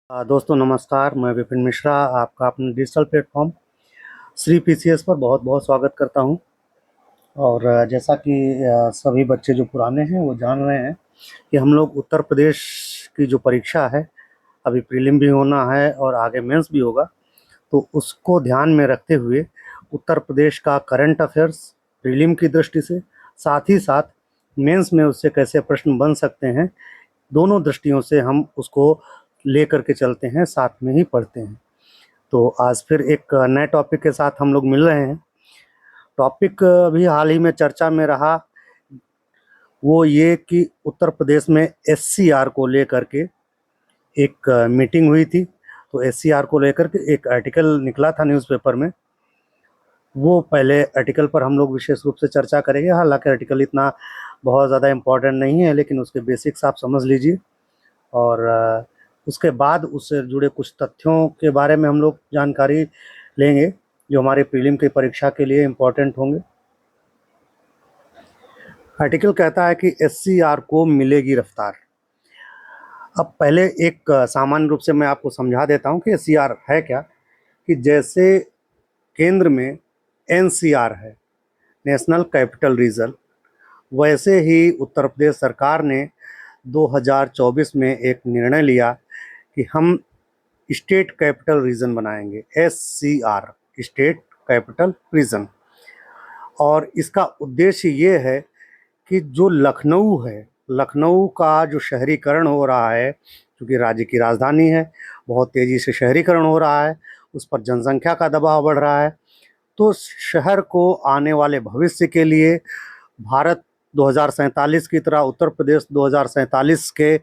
दोस्तों नमस्कार, मैं विपिन मिश्रा आपका अपने डिजिटल प्लेटफॉर्म श्री पीसीएस पर बहुत बहुत स्वागत करता हूं। और जैसा कि सभी बच्चे जो पुराने हैं वो जान रहे हैं कि हम लोग उत्तर प्रदेश की जो परीक्षा है, अभी प्रीलिम भी होना है और आगे मेंस भी होगा, तो उसको ध्यान में रखते हुए उत्तर प्रदेश का करंट अफेयर्स प्रीलिम की दृष्टि से, साथ ही साथ मेंस में उससे कैसे प्रश्न बन सकते हैं, दोनों दृष्टियों से हम उसको लेकर के चलते हैं, साथ में ही पढ़ते हैं। तो आज फिर एक नए टॉपिक के साथ हम लोग मिल रहे हैं। टॉपिक अभी हाल ही में चर्चा में रहा, वो ये कि उत्तर प्रदेश में एससीआर को लेकर के एक मीटिंग हुई थी। तो एससीआर को लेकर के एक आर्टिकल निकला था न्यूज़पेपर में। वो पहले आर्टिकल पर हम लोग विशेष रूप से चर्चा करेंगे। हालांकि आर्टिकल इतना बहुत ज़्यादा इम्पोर्टेंट नहीं है, लेकिन उसके बेसिक्स आप समझ लीजिए। और उसके बाद उससे जुड़े कुछ तथ्यों के बारे में हम लोग जानकारी लेंगे, जो हमारे प्रीलिम की परीक्षा के लिए इम्पोर्टेंट होंगे। आर्टिकल कहता है कि एससीआर को मिलेगी रफ्तार। अब पहले एक सामान्य रूप से मैं आपको समझा देता हूं कि एससीआर है क्या। कि जैसे केंद्र में एनसीआर है, नेशनल कैपिटल रीजन, वैसे ही उत्तर प्रदेश सरकार ने 2024 में एक निर्णय लिया कि हम स्टेट कैपिटल रीजन बनाएंगे, एससीआर, स्टेट कैपिटल रीजन। और इसका उद्देश्य ये है कि जो लखनऊ है, लखनऊ का जो शहरीकरण हो रहा है, क्योंकि राज्य की राजधानी है, बहुत तेज़ी से शहरीकरण हो रहा है, उस पर जनसंख्या का दबाव बढ़ रहा है। तो शहर को आने वाले भविष्य के लिए भारत 2047 की तरह उत्तर प्रदेश 2047 के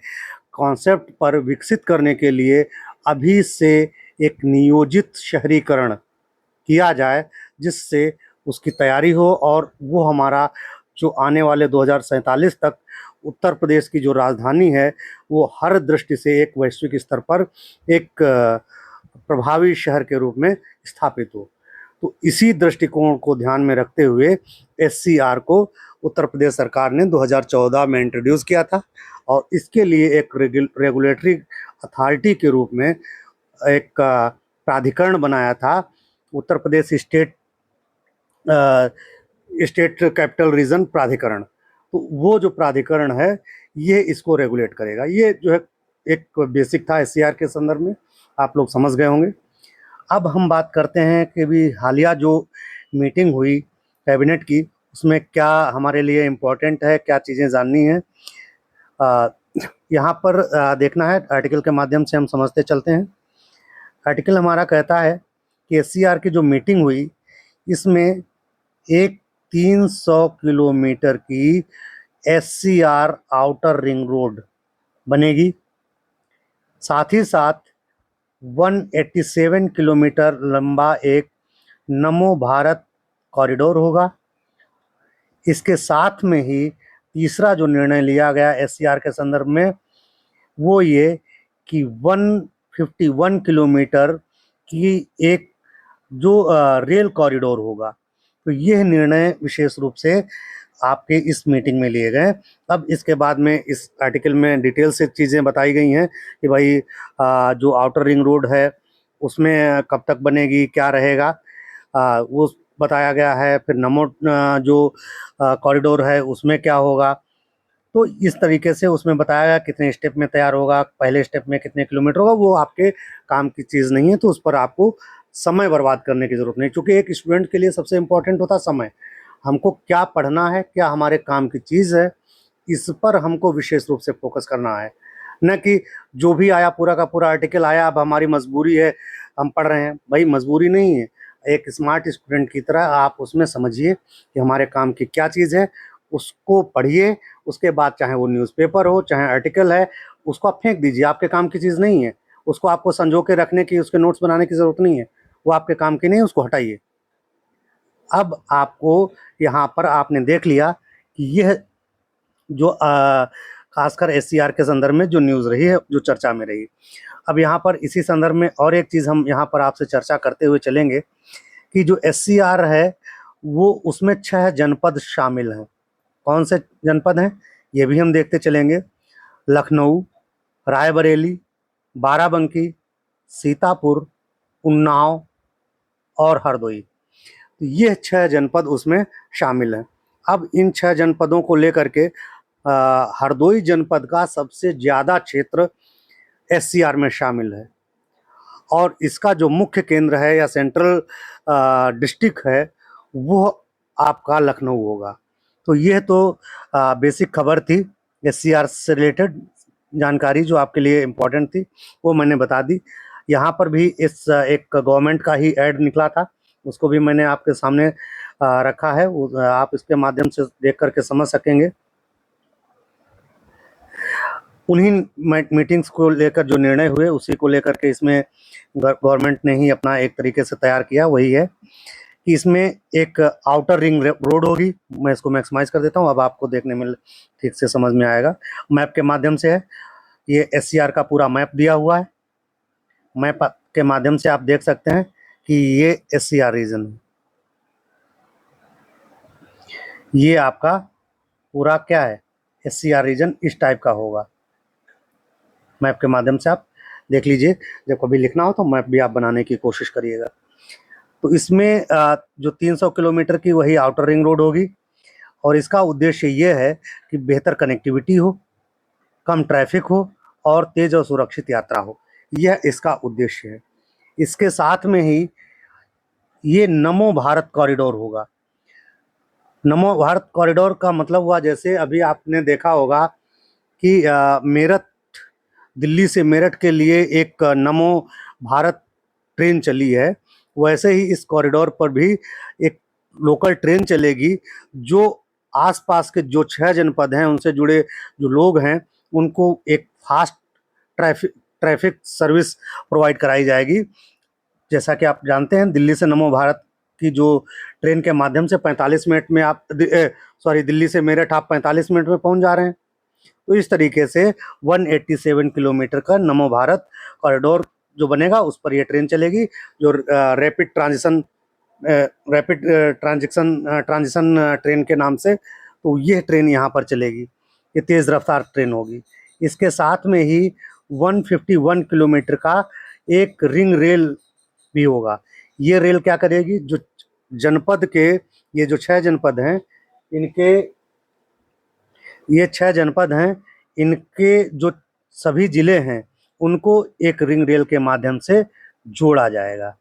कॉन्सेप्ट पर विकसित करने के लिए अभी से एक नियोजित शहरीकरण किया जाए, जिससे उसकी तैयारी हो और वो हमारा जो आने वाले 2047 तक उत्तर प्रदेश की जो राजधानी है, वो हर दृष्टि से एक वैश्विक स्तर पर एक प्रभावी शहर के रूप में स्थापित हो। तो इसी दृष्टिकोण को ध्यान में रखते हुए एससीआर को उत्तर प्रदेश सरकार ने 2014 में इंट्रोड्यूस किया था। और इसके लिए एक रेगुलेटरी अथॉरिटी के रूप में एक प्राधिकरण बनाया था, Uttar Pradesh state capital region प्राधिकरण। तो वो जो प्राधिकरण है, ये इसको रेगुलेट करेगा। ये जो है एक बेसिक था एससीआर के संदर्भ में, आप लोग समझ गए होंगे। अब हम बात करते हैं कि भी हालिया जो मीटिंग हुई कैबिनेट की, उसमें क्या हमारे लिए इम्पोर्टेंट है, क्या चीज़ें जाननी है, यहाँ पर देखना है। आर्टिकल के माध्यम से हम समझते चलते हैं। आर्टिकल हमारा कहता है कि एससीआर की जो मीटिंग हुई, इसमें एक 300 किलोमीटर की एससीआर आउटर रिंग रोड बनेगी। साथ ही साथ 187 किलोमीटर लंबा एक नमो भारत कॉरिडोर होगा। इसके साथ में ही तीसरा जो निर्णय लिया गया एससीआर के संदर्भ में, वो ये कि 151 किलोमीटर की एक जो रेल कॉरिडोर होगा। तो यह निर्णय विशेष रूप से आपके इस मीटिंग में लिए गए। अब इसके बाद में इस आर्टिकल में डिटेल से चीज़ें बताई गई हैं कि भाई जो आउटर रिंग रोड है उसमें कब तक बनेगी, क्या रहेगा, वो बताया गया है। फिर नमो जो कॉरिडोर है उसमें क्या होगा। तो इस तरीके से उसमें बताया गया कितने स्टेप में तैयार होगा, पहले स्टेप में कितने किलोमीटर होगा। वो आपके काम की चीज़ नहीं है, तो उस पर आपको समय बर्बाद करने की ज़रूरत नहीं, क्योंकि एक स्टूडेंट के लिए सबसे इम्पोर्टेंट होता है समय। हमको क्या पढ़ना है, क्या हमारे काम की चीज़ है, इस पर हमको विशेष रूप से फोकस करना है। न कि जो भी आया पूरा का पूरा आर्टिकल आया, अब हमारी मजबूरी है हम पढ़ रहे हैं। भाई मजबूरी नहीं है, एक स्मार्ट स्टूडेंट की तरह आप उसमें समझिए कि हमारे काम की क्या चीज़ है, उसको पढ़िए। उसके बाद चाहे वो न्यूज़पेपर हो, चाहे आर्टिकल है, उसको आप फेंक दीजिए, आपके काम की चीज़ नहीं है। उसको आपको संजो के रखने की, उसके नोट्स बनाने की ज़रूरत नहीं है, वो आपके काम की नहीं है, उसको हटाइए। अब आपको यहाँ पर आपने देख लिया कि यह जो खासकर एससीआर के संदर्भ में जो न्यूज़ रही है, जो चर्चा में रही। अब यहाँ पर इसी संदर्भ में और एक चीज़ हम यहाँ पर आपसे चर्चा करते हुए चलेंगे कि जो एससीआर है, वो उसमें 6 जनपद शामिल हैं। कौन से जनपद हैं, ये भी हम देखते चलेंगे। लखनऊ, रायबरेली, बाराबंकी, सीतापुर, उन्नाव और हरदोई। तो ये 6 जनपद उसमें शामिल हैं। अब इन 6 जनपदों को लेकर के हरदोई जनपद का सबसे ज़्यादा क्षेत्र एससीआर में शामिल है और इसका जो मुख्य केंद्र है या सेंट्रल डिस्ट्रिक्ट है वो आपका लखनऊ होगा। तो यह तो बेसिक खबर थी एससीआर से रिलेटेड जानकारी जो आपके लिए इम्पोर्टेंट थी वो मैंने बता दी। यहाँ पर भी इस एक गवर्नमेंट का ही ऐड निकला था, उसको भी मैंने आपके सामने रखा है, आप इसके माध्यम से देख करके समझ सकेंगे। उन्हीं मीटिंग्स को लेकर जो निर्णय हुए उसी को लेकर के इसमें गवर्नमेंट ने ही अपना एक तरीके से तैयार किया। वही है कि इसमें एक आउटर रिंग रोड होगी। मैं इसको मैक्सिमाइज कर देता हूँ, अब आपको देखने में ठीक से समझ में आएगा। मैप के माध्यम से है, ये एससीआर का पूरा मैप दिया हुआ है। मैप के माध्यम से आप देख सकते हैं कि ये एससीआर रीजन है। ये आपका पूरा क्या है, एससीआर रीजन इस टाइप का होगा। मैप के माध्यम से आप देख लीजिए, जब कभी लिखना हो तो मैप भी आप बनाने की कोशिश करिएगा। तो इसमें जो 300 किलोमीटर की वही आउटर रिंग रोड होगी और इसका उद्देश्य ये है कि बेहतर कनेक्टिविटी हो, कम ट्रैफिक हो और तेज और सुरक्षित यात्रा हो, यह इसका उद्देश्य है। इसके साथ में ही ये नमो भारत कॉरिडोर होगा। नमो भारत कॉरिडोर का मतलब हुआ, जैसे अभी आपने देखा होगा कि मेरठ, दिल्ली से मेरठ के लिए एक नमो भारत ट्रेन चली है, वैसे ही इस कॉरिडोर पर भी एक लोकल ट्रेन चलेगी जो आसपास के जो 6 जनपद हैं उनसे जुड़े जो लोग हैं उनको एक फास्ट ट्रैफिक सर्विस प्रोवाइड कराई जाएगी। जैसा कि आप जानते हैं, दिल्ली से नमो भारत की जो ट्रेन के माध्यम से 45 मिनट में आप दिल्ली से मेरठ आप 45 मिनट में पहुंच जा रहे हैं। तो इस तरीके से 187 किलोमीटर का नमो भारत कॉरिडोर जो बनेगा उस पर ये ट्रेन चलेगी, जो रैपिड ट्रांजिशन ट्रेन के नाम से। तो ये ट्रेन यहाँ पर चलेगी, ये तेज़ रफ्तार ट्रेन होगी। इसके साथ में ही 151 किलोमीटर का एक रिंग रेल भी होगा। ये रेल क्या करेगी, जो जनपद के ये जो 6 जनपद हैं इनके, ये 6 जनपद हैं इनके जो सभी ज़िले हैं उनको एक रिंग रेल के माध्यम से जोड़ा जाएगा।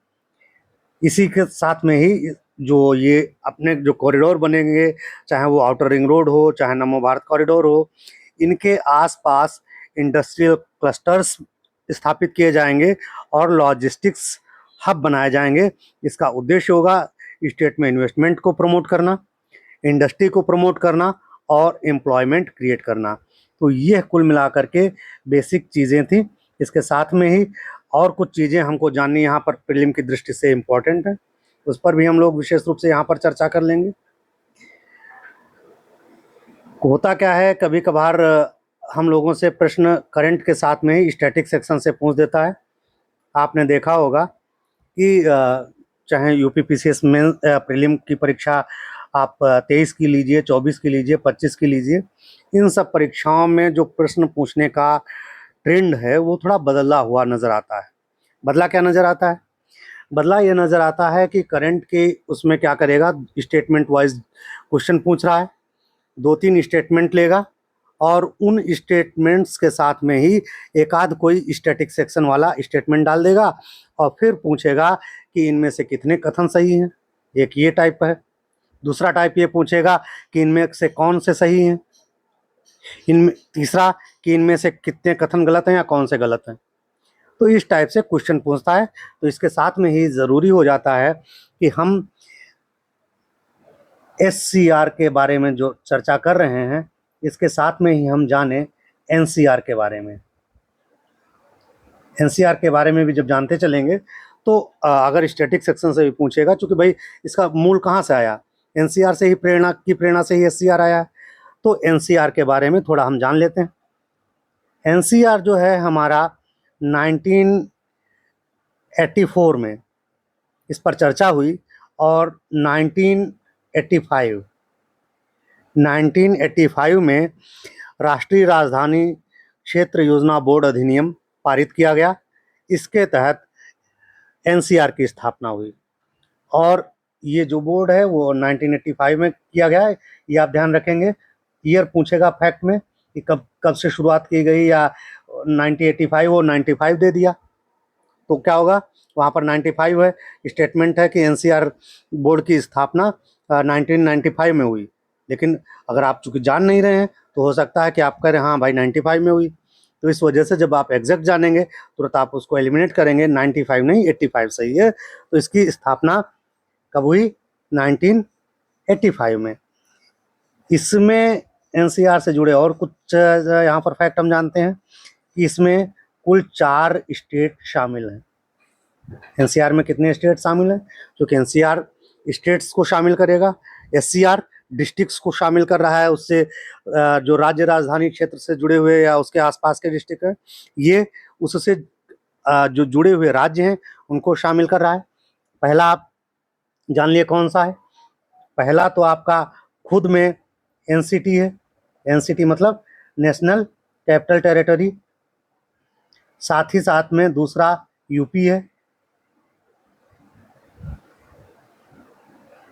इसी के साथ में ही जो ये अपने जो कॉरिडोर बनेंगे, चाहे वो आउटर रिंग रोड हो चाहे नमो भारत कॉरिडोर हो, इनके आसपास इंडस्ट्रियल क्लस्टर्स स्थापित किए जाएंगे और लॉजिस्टिक्स हब बनाए जाएंगे। इसका उद्देश्य होगा स्टेट में इन्वेस्टमेंट को प्रमोट करना, इंडस्ट्री को प्रमोट करना और एम्प्लॉयमेंट क्रिएट करना। तो यह कुल मिलाकर के बेसिक चीज़ें थी। इसके साथ में ही और कुछ चीज़ें हमको जाननी यहाँ पर प्रीलिम की दृष्टि से इम्पोर्टेंट है, उस पर भी हम लोग विशेष रूप से यहाँ पर चर्चा कर लेंगे। होता क्या है, कभी कभार हम लोगों से प्रश्न करंट के साथ में ही स्टैटिक सेक्शन से पूछ देता है। आपने देखा होगा कि चाहे यूपीपीसीएस में प्रीलिम की परीक्षा आप 23 की लीजिए, 24 की लीजिए, 25 की लीजिए, इन सब परीक्षाओं में जो प्रश्न पूछने का ट्रेंड है वो थोड़ा बदला हुआ नज़र आता है। बदला क्या नज़र आता है? बदला ये नज़र आता है कि करंट के उसमें क्या करेगा, स्टेटमेंट वाइज क्वेश्चन पूछ रहा है, 2-3 स्टेटमेंट लेगा और उन स्टेटमेंट्स के साथ में ही एक आध कोई स्टैटिक सेक्शन वाला स्टेटमेंट डाल देगा और फिर पूछेगा कि इनमें से कितने कथन सही हैं। एक ये टाइप है। दूसरा टाइप ये पूछेगा कि इनमें से कौन से सही हैं। इनमें तीसरा कि इनमें से कितने कथन गलत हैं या कौन से गलत हैं। तो इस टाइप से क्वेश्चन पूछता है। तो इसके साथ में ही ज़रूरी हो जाता है कि हम एससीआर के बारे में जो चर्चा कर रहे हैं इसके साथ में ही हम जाने एनसीआर के बारे में। एनसीआर के बारे में भी जब जानते चलेंगे तो अगर स्टैटिक सेक्शन से भी पूछेगा, चूँकि भाई इसका मूल कहाँ से आया, एनसीआर से ही प्रेरणा से ही एससीआर आया, तो एनसीआर के बारे में थोड़ा हम जान लेते हैं। एनसीआर जो है हमारा 1984 में इस पर चर्चा हुई और 1985 में राष्ट्रीय राजधानी क्षेत्र योजना बोर्ड अधिनियम पारित किया गया। इसके तहत एनसीआर की स्थापना हुई और ये जो बोर्ड है वो 1985 में किया गया है। ये आप ध्यान रखेंगे, ईयर पूछेगा फैक्ट में कि कब कब से शुरुआत की गई, या 1985 और 95 दे दिया तो क्या होगा, वहाँ पर 95 है, स्टेटमेंट है कि एनसीआर बोर्ड की स्थापना 1995 में हुई। लेकिन अगर आप चूंकि जान नहीं रहे हैं तो हो सकता है कि आप कह रहे हैं हाँ भाई 95 में हुई। तो इस वजह से जब आप एग्जैक्ट जानेंगे तुरंत आप उसको एलिमिनेट करेंगे, 95 नहीं 85 सही है। तो इसकी स्थापना कब हुई, 1985 में। इसमें एनसीआर से जुड़े और कुछ यहाँ पर फैक्ट हम जानते हैं कि इसमें कुल 4 स्टेट शामिल हैं। एनसीआर में कितने स्टेट शामिल हैं, क्योंकि एनसीआर स्टेट्स को शामिल करेगा, एससीआर डिस्ट्रिक्ट्स को शामिल कर रहा है, उससे जो राज्य राजधानी क्षेत्र से जुड़े हुए या उसके आसपास के डिस्ट्रिक्ट हैं, ये उससे जो जुड़े हुए राज्य हैं उनको शामिल कर रहा है। पहला आप जान लिए कौन सा है, पहला तो आपका खुद में एनसीटी है, एनसीटी मतलब नेशनल कैपिटल टेरिटरी। साथ ही साथ में दूसरा यूपी है,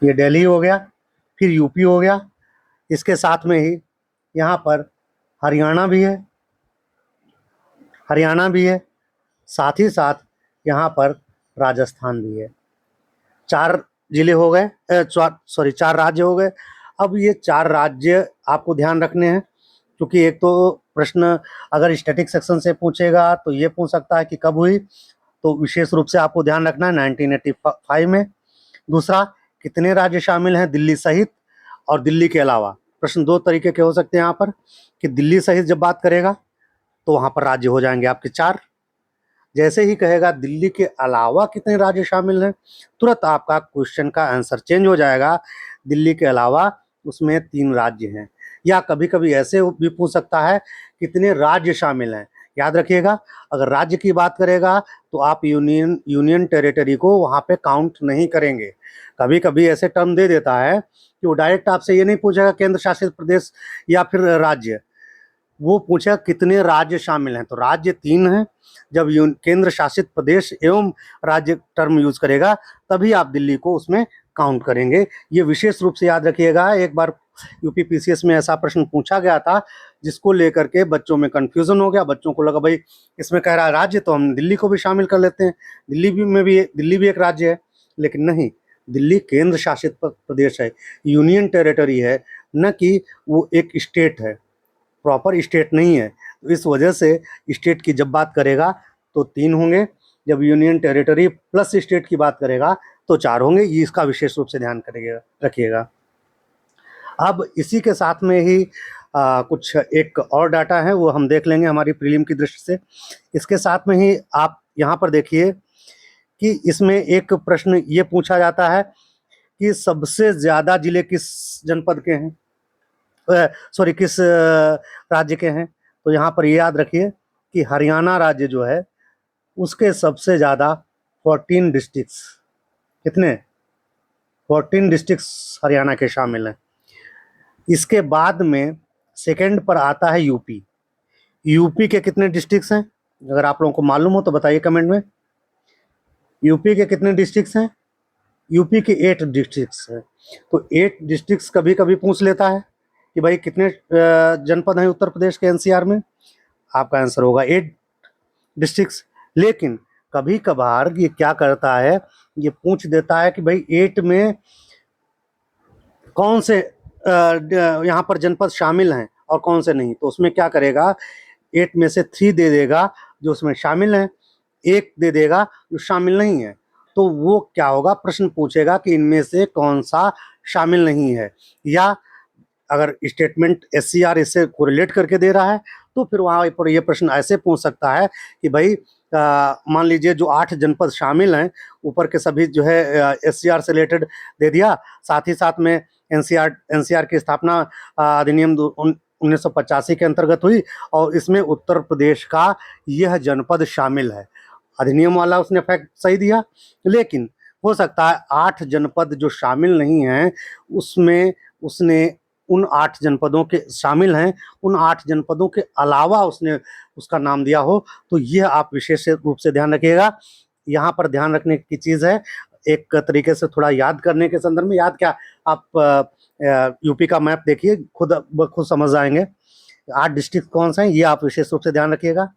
ये दिल्ली हो गया, फिर यूपी हो गया। इसके साथ में ही यहाँ पर हरियाणा भी है, हरियाणा भी है, साथ ही साथ यहाँ पर राजस्थान भी है। 4 जिले हो गए, 4 राज्य हो गए। अब ये 4 राज्य आपको ध्यान रखने हैं, क्योंकि एक तो प्रश्न अगर स्टैटिक सेक्शन से पूछेगा तो ये पूछ सकता है कि कब हुई, तो विशेष रूप से आपको ध्यान रखना है 1985 में। दूसरा, कितने राज्य शामिल हैं दिल्ली सहित और दिल्ली के अलावा। प्रश्न 2 तरीके के हो सकते हैं यहाँ पर, कि दिल्ली सहित जब बात करेगा तो वहाँ पर राज्य हो जाएंगे आपके 4। जैसे ही कहेगा दिल्ली के अलावा कितने राज्य शामिल हैं, तुरंत आपका क्वेश्चन का आंसर चेंज हो जाएगा। दिल्ली के अलावा उसमें 3 राज्य हैं। या कभी कभी ऐसे भी पूछ सकता है कितने राज्य शामिल हैं। याद रखिएगा, अगर राज्य की बात करेगा तो आप यूनियन टेरिटरी को वहाँ पे काउंट नहीं करेंगे। कभी कभी ऐसे टर्म दे देता है कि वो डायरेक्ट आपसे ये नहीं पूछेगा केंद्र शासित प्रदेश या फिर राज्य, वो पूछा कितने राज्य शामिल हैं। तो राज्य 3 हैं। जब केंद्र शासित प्रदेश एवं राज्य टर्म यूज करेगा तभी आप दिल्ली को उसमें काउंट करेंगे। ये विशेष रूप से याद रखिएगा। एक बार यूपी पीसीएस में ऐसा प्रश्न पूछा गया था जिसको लेकर के बच्चों में कंफ्यूजन हो गया। बच्चों को लगा भाई इसमें कह रहा है राज्य, तो हम दिल्ली को भी शामिल कर लेते हैं, दिल्ली भी एक राज्य है। लेकिन नहीं, दिल्ली केंद्र शासित प्रदेश है, यूनियन टेरिटरी है, न कि वो एक स्टेट है, प्रॉपर स्टेट नहीं है। तो इस वजह से स्टेट की जब बात करेगा तो 3 होंगे, जब यूनियन टेरिटरी प्लस स्टेट की बात करेगा तो 4 होंगे। ये इसका विशेष रूप से ध्यान रखिएगा। अब इसी के साथ में ही कुछ एक और डाटा है वो हम देख लेंगे हमारी प्रीलिम की दृष्टि से। इसके साथ में ही आप यहाँ पर देखिए कि इसमें एक प्रश्न ये पूछा जाता है कि सबसे ज़्यादा जिले किस जनपद के हैं, सॉरी किस राज्य के हैं। तो यहाँ पर ये याद रखिए कि हरियाणा राज्य जो है उसके सबसे ज़्यादा 14 डिस्ट्रिक्ट्स, कितने 14 डिस्ट्रिक्ट्स हरियाणा के शामिल हैं। इसके बाद में सेकंड पर आता है यूपी। यूपी के कितने डिस्ट्रिक्ट्स हैं, अगर आप लोगों को मालूम हो तो बताइए कमेंट में। यूपी के कितने डिस्ट्रिक्ट्स हैं, यूपी के 8 डिस्ट्रिक्ट्स हैं। तो 8 डिस्ट्रिक्ट्स कभी कभी पूछ लेता है कि भाई कितने जनपद हैं उत्तर प्रदेश के एनसीआर में, आपका आंसर होगा 8 डिस्ट्रिक्ट्स। लेकिन कभी कभार ये क्या करता है, ये पूछ देता है कि भाई 8 में कौन से यहाँ पर जनपद शामिल हैं और कौन से नहीं। तो उसमें क्या करेगा, 8 में से 3 दे देगा जो उसमें शामिल हैं, 1 दे देगा जो शामिल नहीं है। तो वो क्या होगा, प्रश्न पूछेगा कि इनमें से कौन सा शामिल नहीं है। या अगर स्टेटमेंट एससीआर इससे कोरिलेट करके दे रहा है तो फिर वहाँ पर ये प्रश्न ऐसे पूछ सकता है कि भाई मान लीजिए जो 8 जनपद शामिल हैं, ऊपर के सभी जो है एससीआर से रिलेटेड दे दिया, साथ ही साथ में एनसीआर की स्थापना अधिनियम 1985 के अंतर्गत हुई और इसमें उत्तर प्रदेश का यह जनपद शामिल है। अधिनियम वाला उसने फैक्ट सही दिया, लेकिन हो सकता है 8 जनपद जो शामिल नहीं हैं उसमें उसने उन 8 जनपदों के शामिल हैं, उन 8 जनपदों के अलावा उसने उसका नाम दिया हो, तो यह आप विशेष रूप से ध्यान रखिएगा। यहाँ पर ध्यान रखने की चीज़ है, एक तरीके से थोड़ा याद करने के संदर्भ में, याद क्या, आप यूपी का मैप देखिए, खुद समझ आएंगे 8 डिस्ट्रिक्ट कौन से हैं, ये आप विशेष रूप से ध्यान रखिएगा।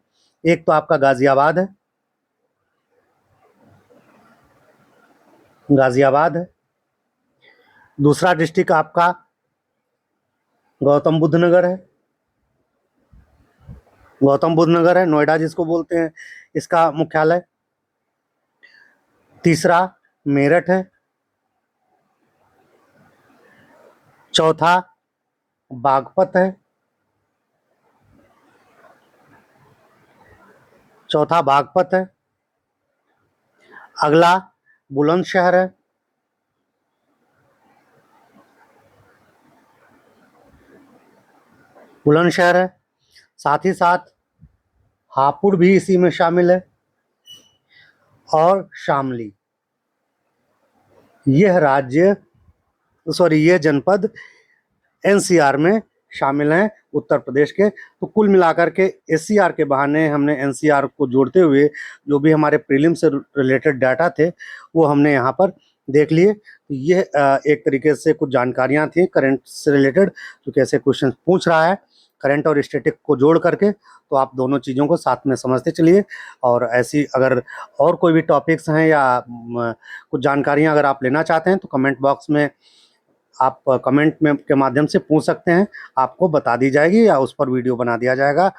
एक तो आपका गाजियाबाद है, गाजियाबाद है। दूसरा डिस्ट्रिक्ट आपका गौतम बुद्ध नगर है, गौतम बुद्ध नगर है, नोएडा जिसको बोलते हैं, इसका मुख्यालय। तीसरा मेरठ है। चौथा बागपत है, चौथा बागपत है। अगला बुलंदशहर है, बुलंदशहर है। साथ ही साथ हापुड़ भी इसी में शामिल है, और शामली। यह जनपद एनसीआर में शामिल हैं उत्तर प्रदेश के। तो कुल मिलाकर के एससीआर के बहाने हमने एनसीआर को जोड़ते हुए जो भी हमारे प्रीलिम से रिलेटेड डाटा थे वो हमने यहाँ पर देख लिए। तो ये एक तरीके से कुछ जानकारियाँ थी करंट से रिलेटेड, जो कैसे क्वेश्चन पूछ रहा है करंट और स्टैटिक को जोड़ करके, तो आप दोनों चीज़ों को साथ में समझते चलिए। और ऐसी अगर और कोई भी टॉपिक्स हैं या कुछ जानकारियाँ अगर आप लेना चाहते हैं तो कमेंट बॉक्स में आप कमेंट में के माध्यम से पूछ सकते हैं, आपको बता दी जाएगी या उस पर वीडियो बना दिया जाएगा।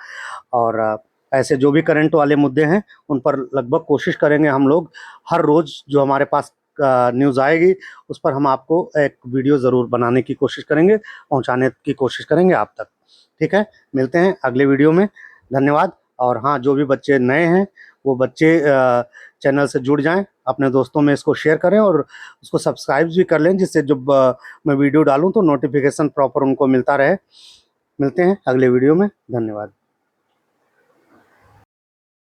और ऐसे जो भी करंट वाले मुद्दे हैं उन पर लगभग कोशिश करेंगे हम लोग हर रोज़ जो हमारे पास न्यूज़ आएगी उस पर हम आपको एक वीडियो ज़रूर बनाने की कोशिश करेंगे, पहुंचाने की कोशिश करेंगे आप तक। ठीक है, मिलते हैं अगले वीडियो में। धन्यवाद। और हाँ, जो भी बच्चे नए हैं वो बच्चे चैनल से जुड़ जाएं, अपने दोस्तों में इसको शेयर करें और उसको सब्सक्राइब भी कर लें, जिससे जब मैं वीडियो डालूं तो नोटिफिकेशन प्रॉपर उनको मिलता रहे। मिलते हैं अगले वीडियो में। धन्यवाद।